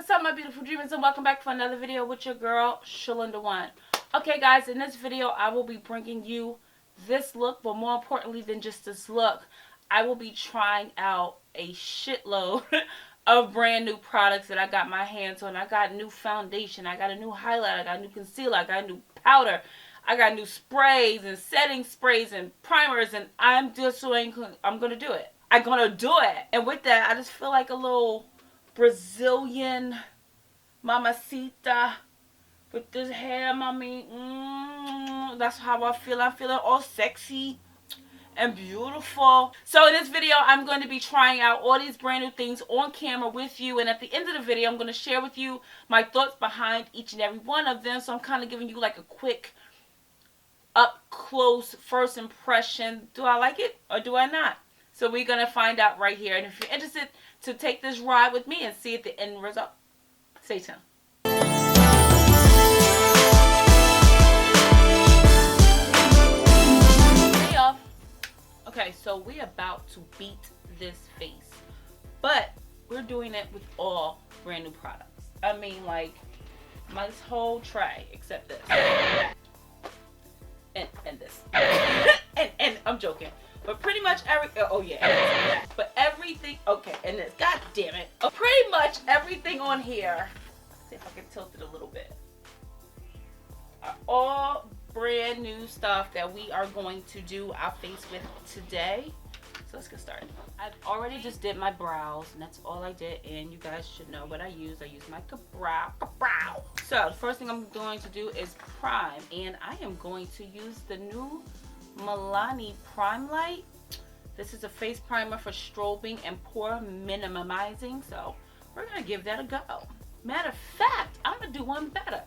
What's up, my beautiful dreamers, and welcome back for another video with your girl, Shlinda1. Okay, guys, in this video, I will be bringing you this look, but more importantly than just this look, I will be trying out a shitload of brand new products that I got my hands on. I got new foundation, I got a new highlight, I got a new concealer, I got a new powder, I got new sprays and setting sprays and primers, and I'm gonna do it. I'm gonna do it. And with that, I just feel like a little Brazilian mamacita with this hair, mommy. That's how I feel. I'm feeling all sexy and beautiful. So in this video, I'm going to be trying out all these brand new things on camera with you. And at the end of the video, I'm going to share with you my thoughts behind each and every one of them. So I'm kind of giving you like a quick up close first impression. Do I like it or do I not? So we're going to find out right here. And if you're interested to take this ride with me and see at the end result, stay tuned. Hey y'all. Okay, so we're about to beat this face. But we're doing it with all brand new products. I mean, like, this whole tray, except this. And this. and I'm joking. But pretty much but everything, okay, and this, god damn it. Pretty much everything on here, let's see if I can tilt it a little bit, are all brand new stuff that we are going to do our face with today. So let's get started. I've already just did my brows, and that's all I did, and you guys should know what I use. I use my brow. So the first thing I'm going to do is prime, and I am going to use the new Milani Prime Light. This is a face primer for strobing and pore minimizing, so we're gonna give that a go. Matter of fact, I'm gonna do one better.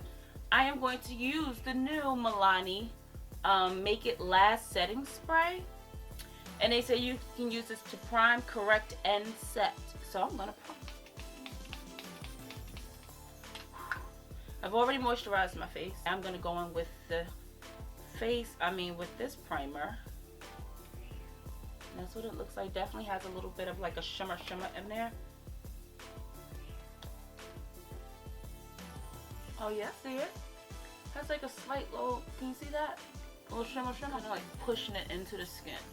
I am going to use the new Milani Make It Last setting spray, and they say you can use this to prime, correct, and set. So I'm gonna prime. I've already moisturized my face. I'm gonna go in with the with this primer. And that's what it looks like. Definitely has a little bit of like a shimmer in there. Oh yeah, see it? Has like a slight little, can you see that? A little shimmer. Kind of like pushing it into the skin.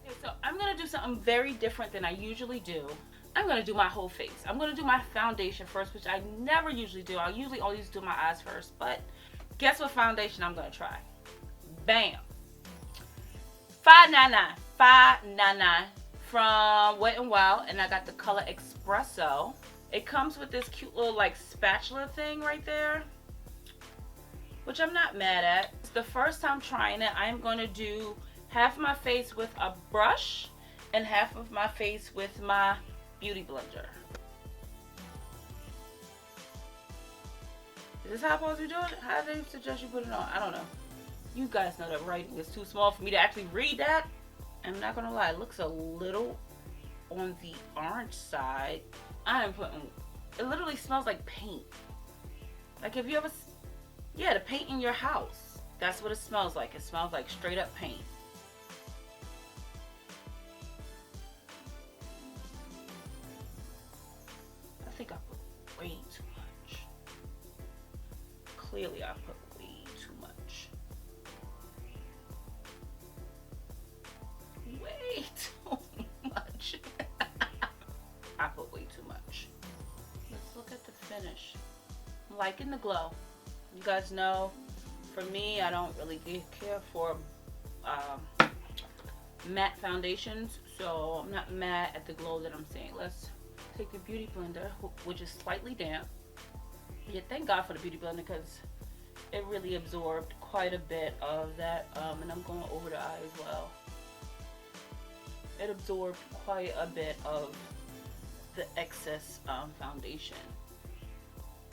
Okay, so I'm gonna do something very different than I usually do. I'm gonna do my whole face. I'm gonna do my foundation first, which I never usually do. I usually always do my eyes first, but guess what foundation I'm gonna try? Bam! $5.99 from Wet n Wild, and I got the color Espresso. It comes with this cute little like spatula thing right there, which I'm not mad at. It's the first time trying it. I'm gonna do half of my face with a brush and half of my face with my beauty blender. Is this how I'm supposed to be doing it? How do they suggest you put it on? I don't know. You guys know that writing is too small for me to actually read that. I'm not gonna lie, it looks a little on the orange side. I am putting, it literally smells like paint. Like, have you ever, yeah, the paint in your house. That's what it smells like. It smells like straight up paint. I think I put way too much. Clearly I put way too much. Way too much. I put way too much. Let's look at the finish. I'm liking the glow. You guys know, for me, I don't really care for matte foundations, so I'm not mad at the glow that I'm seeing. Let's take the beauty blender, which is slightly damp. Yeah, thank God for the beauty blender, because it really absorbed quite a bit of that, and I'm going over the eye as well. It absorbed quite a bit of the excess foundation.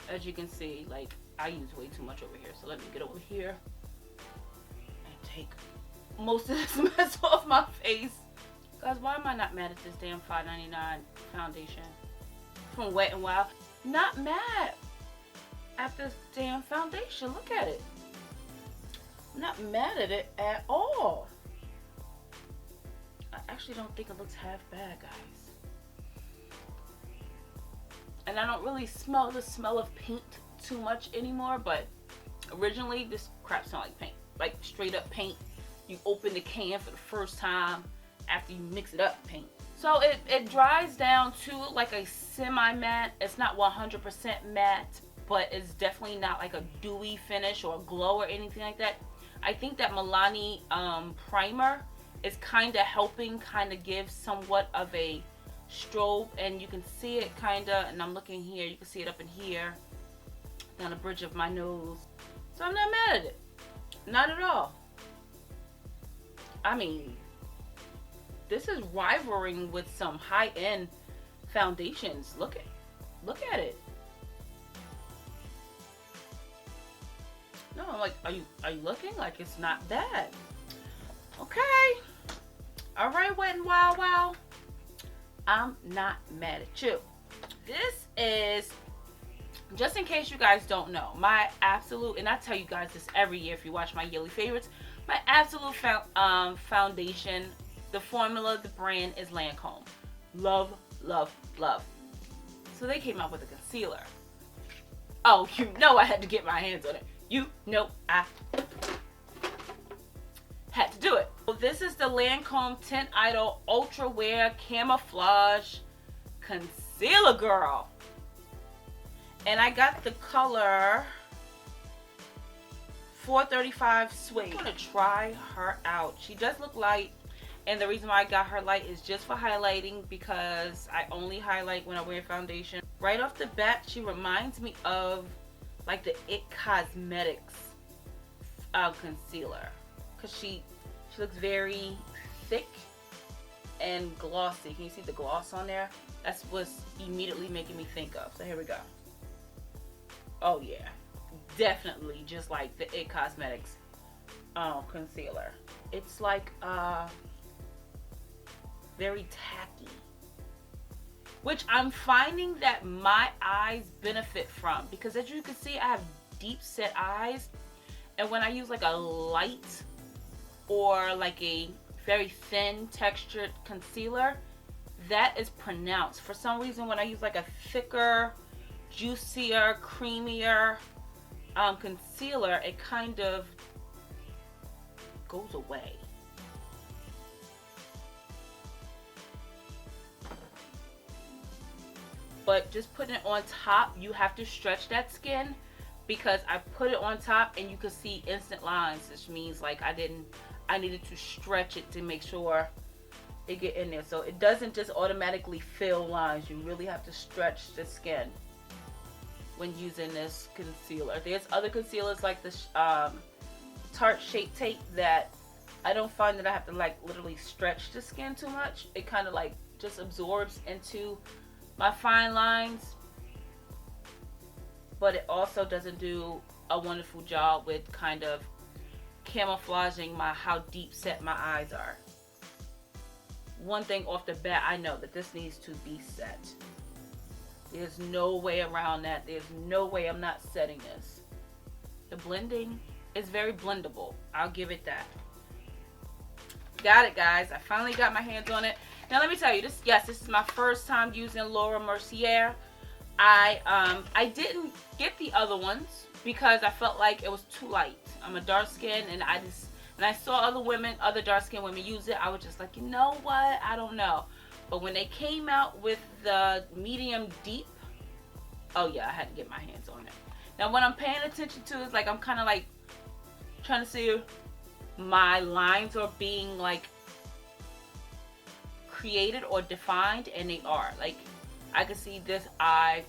As you can see, like, I use way too much over here, so let me get over here and take most of this mess off my face. Guys, why am I not mad at this damn $5.99 foundation from Wet n Wild? Not mad at this damn foundation. Look at it. I'm not mad at it at all. I actually don't think it looks half bad, guys. and I don't really smell the smell of paint too much anymore, but originally this crap smelled like paint, like straight up paint. You open the can for the first time after you mix it up, paint. So it dries down to like a semi-matte. It's not 100% matte, but it's definitely not like a dewy finish or a glow or anything like that. I think that Milani primer is kind of helping kind of give somewhat of a strobe, and you can see it kind of, and I'm looking here, you can see it up in here down the bridge of my nose. So I'm not mad at it, not at all. I mean, this is rivaling with some high-end foundations. Look at it. No, I'm like, are you looking? Like, it's not bad. Okay. All right, Wet n Wild Wow. I'm not mad at you. This is, just in case you guys don't know, my absolute, and I tell you guys this every year if you watch my yearly favorites, my absolute foundation, the formula, the brand is Lancome. Love, love, love. So they came out with a concealer. Oh, you know I had to get my hands on it. You know I had to do it. So this is the Lancome Tint Idol Ultra Wear Camouflage Concealer, girl. And I got the color 435 Suede. I'm gonna try her out. She does look light, and the reason why I got her light is just for highlighting, because I only highlight when I wear foundation. Right off the bat, she reminds me of like the IT Cosmetics concealer, because she looks very thick and glossy. Can you see the gloss on there? That's what's immediately making me think of. So here we go. Oh yeah, definitely just like the IT Cosmetics concealer. It's like very tacky, which I'm finding that my eyes benefit from, because as you can see, I have deep set eyes, and when I use like a light or like a very thin textured concealer, that is pronounced. For some reason, when I use like a thicker, juicier, creamier concealer, it kind of goes away. But just putting it on top, you have to stretch that skin, because I put it on top and you can see instant lines, which means like I needed to stretch it to make sure it get in there. So it doesn't just automatically fill lines. You really have to stretch the skin when using this concealer. There's other concealers like the Tarte Shape Tape that I don't find that I have to like literally stretch the skin too much. It kind of like just absorbs into my fine lines, but it also doesn't do a wonderful job with kind of camouflaging how deep set my eyes are. One thing off the bat, I know that this needs to be set. There's no way around that. There's no way I'm not setting this. The blending is very blendable. I'll give it that. Got it, guys. I finally got my hands on it. Now let me tell you, this is my first time using Laura Mercier. I didn't get the other ones because I felt like it was too light. I'm a dark skin, and I saw other dark skinned women use it. I was just like, you know what? I don't know. But when they came out with the medium deep, oh yeah, I had to get my hands on it. Now what I'm paying attention to is like, I'm kind of like trying to see if my lines are being like created or defined, and they are. Like, I can see this eye,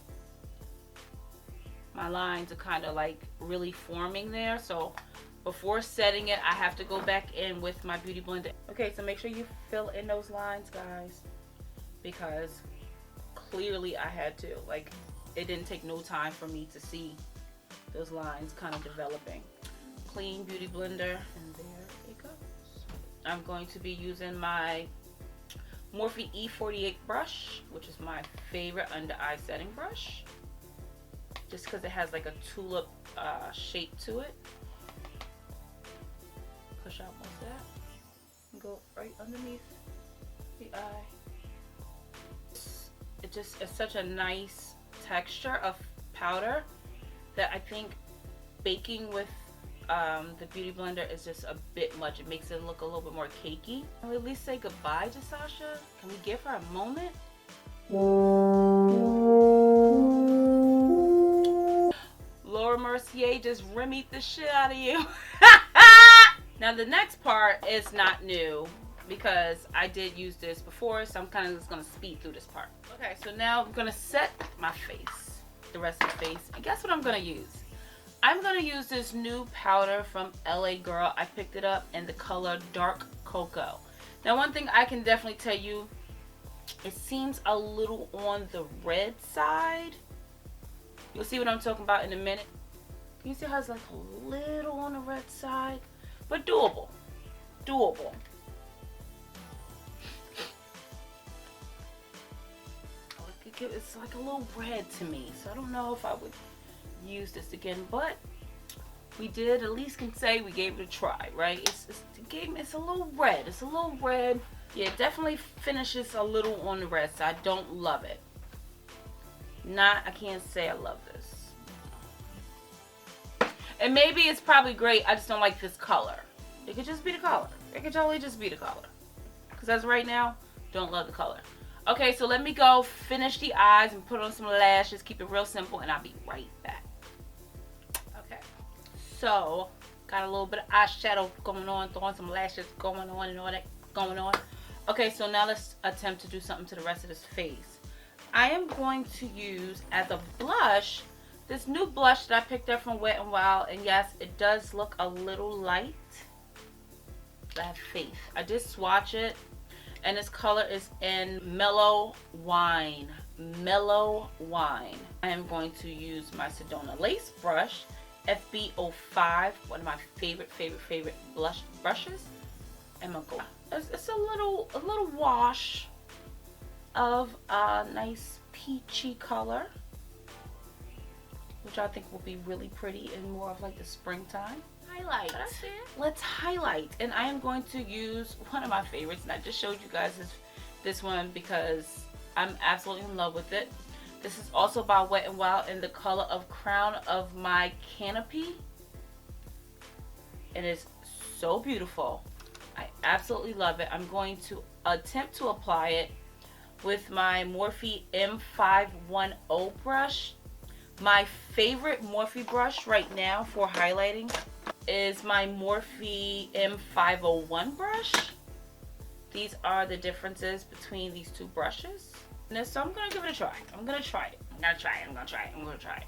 my lines are kind of like really forming there. So before setting it, I have to go back in with my beauty blender. Okay, so make sure you fill in those lines, guys, because clearly I had to. Like, it didn't take no time for me to see those lines kind of developing. Clean beauty blender, and there it goes. I'm going to be using my Morphe E48 brush, which is my favorite under eye setting brush, just because it has like a tulip shape to it. Push out most of that and go right underneath the eye. It's such a nice texture of powder that I think baking with the Beauty Blender is just a bit much. It makes it look a little bit more cakey. Can we at least say goodbye to Sasha? Can we give her a moment? Laura Mercier just remmied the shit out of you. Now the next part is not new because I did use this before, so I'm kind of just going to speed through this part. Okay, so now I'm going to set my face, the rest of the face, and guess what I'm going to use? I'm going to use this new powder from LA Girl. I picked it up in the color Dark Cocoa. Now one thing I can definitely tell you, it seems a little on the red side. You'll see what I'm talking about in a minute. Can you see how it's like a little on the red side? But doable. Doable. It's like a little red to me. So I don't know if I would use this again. But we did, at least can say we gave it a try, right? It's a little red. It's a little red. Yeah, it definitely finishes a little on the red side. I don't love it. I can't say I love this. And maybe it's probably great, I just don't like this color. It could just be the color. It could totally just be the color. Because as right now, don't love the color. Okay, so let me go finish the eyes and put on some lashes. Keep it real simple and I'll be right back. Okay, so got a little bit of eyeshadow going on, throwing some lashes going on and all that going on. Okay, so now let's attempt to do something to the rest of this face. I am going to use as a blush this new blush that I picked up from Wet n Wild, and yes, it does look a little light. I have faith. I did swatch it, and this color is in Mellow Wine. Mellow Wine. I am going to use my Sedona Lace brush, FB05, one of my favorite blush brushes. And I'm gonna go. It's a little wash of a nice peachy color, which I think will be really pretty in more of like the springtime. Highlight. Let's highlight. And I am going to use one of my favorites, and I just showed you guys this one because I'm absolutely in love with it. This is also by Wet n Wild in the color of Crown of My Canopy. It is so beautiful. I absolutely love it. I'm going to attempt to apply it with my Morphe M510 brush. My favorite Morphe brush right now for highlighting is my Morphe M501 brush. These are the differences between these two brushes. And so I'm going to give it a try. I'm going to try it. I'm going to try it.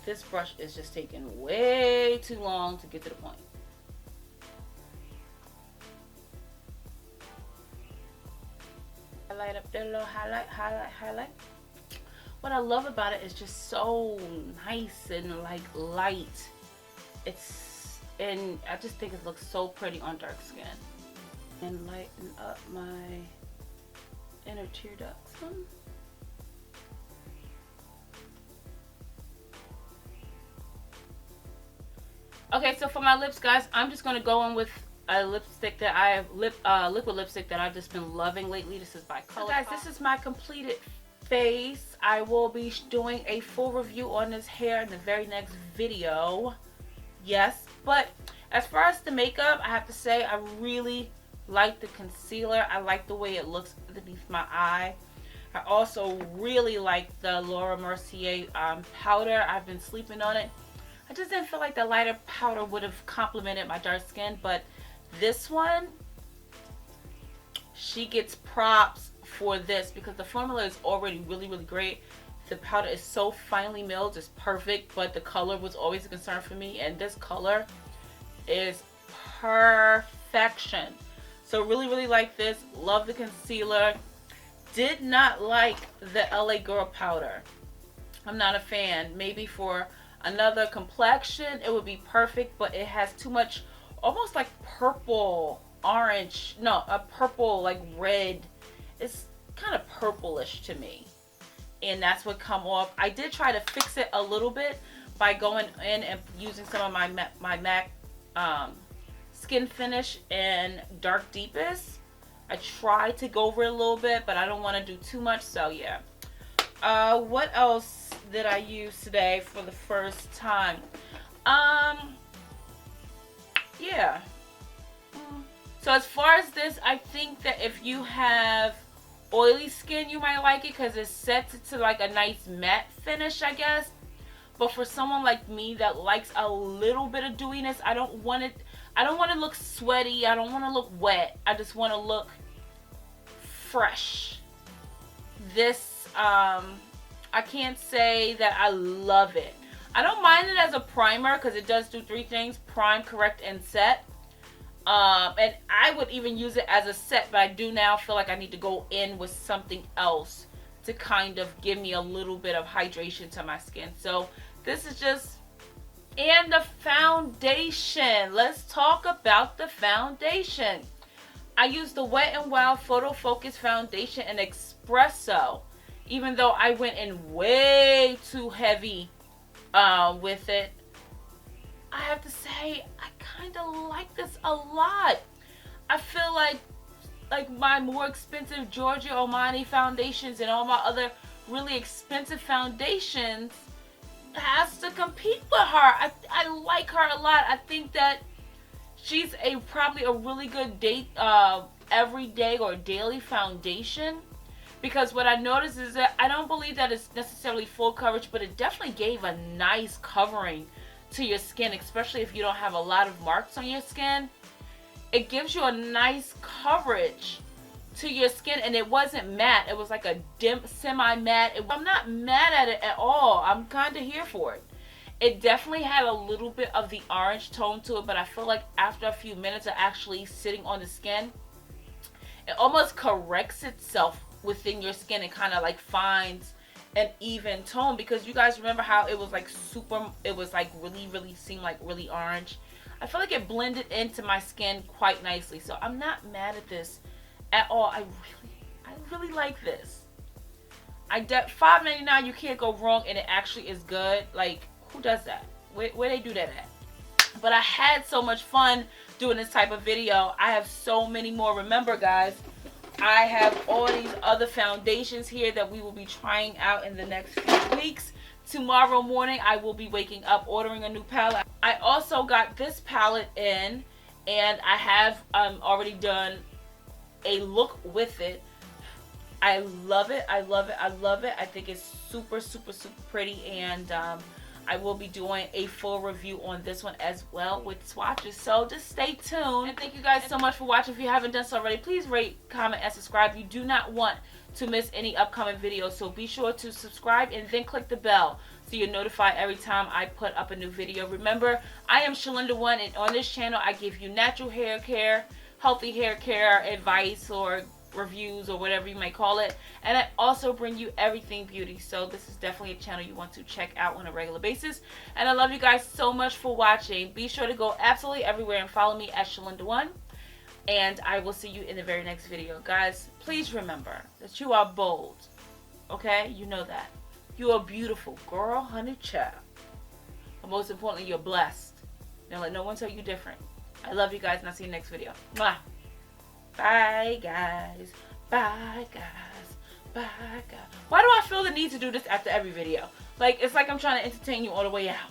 This brush is just taking way too long to get to the point. Highlight up there, a little highlight. What I love about it is just so nice and like light. And I just think it looks so pretty on dark skin. And lighten up my inner tear ducts. Okay, so for my lips, guys, I'm just going to go in with a lipstick that I have, liquid lipstick that I've just been loving lately. This is by Color. So guys, this is my completed face. I will be doing a full review on this hair in the very next video. Yes, but as far as the makeup, I have to say I really like the concealer. I like the way it looks underneath my eye. I also really like the Laura Mercier powder. I've been sleeping on it. I just didn't feel like the lighter powder would have complemented my dark skin, but this one, she gets props for this because the formula is already really great. The powder is so finely milled, it's perfect, but the color was always a concern for me, and this color is perfection. So really like this. Love the concealer. Did not like the LA Girl powder. I'm not a fan. Maybe for another complexion it would be perfect, but it has too much, almost like purple, orange, no, a purple like red. It's kind of purplish to me, and that's what come off. I did try to fix it a little bit, by going in and using some of my MAC skin finish in dark deepest. I try to go over it a little bit, but I don't want to do too much, so yeah. What else did I use today for the first time? Yeah. So as far as this, I think that if you have oily skin, you might like it because it sets it to like a nice matte finish, I guess. But for someone like me that likes a little bit of dewiness, I don't want to look sweaty. I don't want to look wet. I just want to look fresh. This, I can't say that I love it. I don't mind it as a primer because it does do 3 things: prime, correct, and set. And I would even use it as a set, but I do now feel like I need to go in with something else to kind of give me a little bit of hydration to my skin. So this is just, and the foundation. Let's talk about the foundation. I used the Wet n Wild Photo Focus Foundation in Espresso, even though I went in way too heavy with it. I have to say, I kind of like this a lot. I feel like my more expensive Giorgio Armani foundations and all my other really expensive foundations has to compete with her. I like her a lot. I think that she's probably a really good everyday or daily foundation, because what I noticed is that I don't believe that it's necessarily full coverage, but it definitely gave a nice covering to your skin, especially if you don't have a lot of marks on your skin. It gives you a nice coverage to your skin, and it wasn't matte. It was like a dim semi-matte. I'm not mad at it at all. I'm kind of here for it. It definitely had a little bit of the orange tone to it, but I feel like after a few minutes of actually sitting on the skin, it almost corrects itself within your skin and kind of like finds an even tone, because you guys remember how it was like really seemed like really orange. I feel like it blended into my skin quite nicely, so I'm not mad at this at all. I really like this. $5.99, you can't go wrong, and it actually is good. Like, who does that? Where they do that at? But I had so much fun doing this type of video. I have so many more. Remember, guys, I have all these other foundations here that we will be trying out in the next few weeks. Tomorrow morning, I will be waking up, ordering a new palette. I also got this palette in, and I have already done a look with it. I love it. I love it. I love it. I think it's super, super, super pretty, and I will be doing a full review on this one as well with swatches, so just stay tuned. And thank you guys so much for watching. If you haven't done so already, please rate, comment, and subscribe. You do not want to miss any upcoming videos, so be sure to subscribe and then click the bell so you're notified every time I put up a new video. Remember, I am Shlinda1, and on this channel I give you natural hair care, healthy hair care advice, or reviews, or whatever you may call it, and I also bring you everything beauty. So this is definitely a channel you want to check out on a regular basis, and I love you guys so much for watching. Be sure to go absolutely everywhere and follow me at Shlinda1, and I will see you in the very next video. Guys, please remember that you are bold, okay? You know that. You are beautiful, girl, honey, child, but most importantly, you're blessed. Don't let no one tell you different. I love you guys, and I'll see you next video. Mwah. Bye, guys. Bye, guys. Bye, guys. Why do I feel the need to do this after every video? Like, it's like I'm trying to entertain you all the way out.